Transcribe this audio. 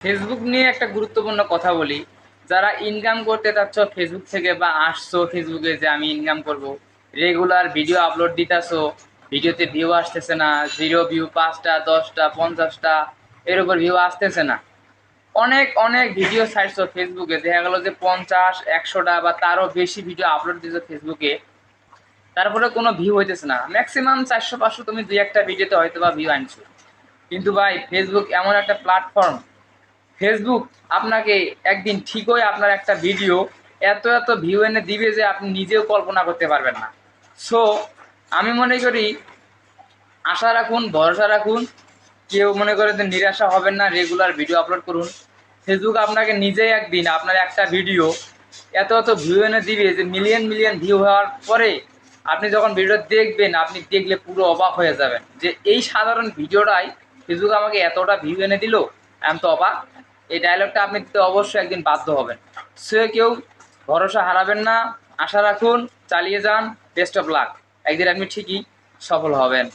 Facebook নিয়ে একটা গুরুত্বপূর্ণ কথা বলি। যারা ইনকাম করতে চাচ্ছ ফেসবুক থেকে বা আসছো ফেসবুকে যে আমি ইনকাম করব, রেগুলার ভিডিও আপলোড দিতেছো, ভিডিওতে ভিউ আসতেছে না, জিরো ভিউ, 5টা 10টা 50টা এর উপর ভিউ আসতেছে না। অনেক অনেক ভিডিও ছাড়ছো ফেসবুকে, দেখা গেলো যে 50 100টা বা তারও বেশি ভিডিও আপলোড দিয়েছো ফেসবুকে, তারপরে কোনো ভিউ হইতেছে না। ম্যাক্সিমাম 400 500 তুমি দুই একটা ভিডিওতে হয়তো বা ভিউ আনছো। কিন্তু ভাই ফেসবুক এমন একটা প্ল্যাটফর্ম, ফেসবুক আপনাকে একদিন ঠিকই আপনার একটা ভিডিও এত এত ভিউ এনে দিবে যে আপনি নিজেও কল্পনা করতে পারবেন না। সো আমি মনে করি আশা রাখুন, ভরসা রাখুন, কেউ মনে করে যে নিরাশা হবেন না, রেগুলার ভিডিও আপলোড করুন। ফেসবুক আপনাকে নিজেই একদিন আপনার একটা ভিডিও এত এত ভিউ এনে দিবে যে মিলিয়ন মিলিয়ন ভিউ হওয়ার পরে আপনি যখন ভিডিও দেখবেন, আপনি দেখলে পুরো অবাক হয়ে যাবেন যে এই সাধারণ ভিডিওটাই ফেসবুক আমাকে এতটা ভিউ এনে দিল, আমি তো অবাক। এই ডায়লগটা আপনি দিতে অবশ্যই একদিন বাধ্য হবেন। সে কেউ ভরসা হারাবেন না, আশা রাখুন, চালিয়ে যান, বেস্ট অফ লাক, একদিন আপনি ঠিকই সফল হবেন।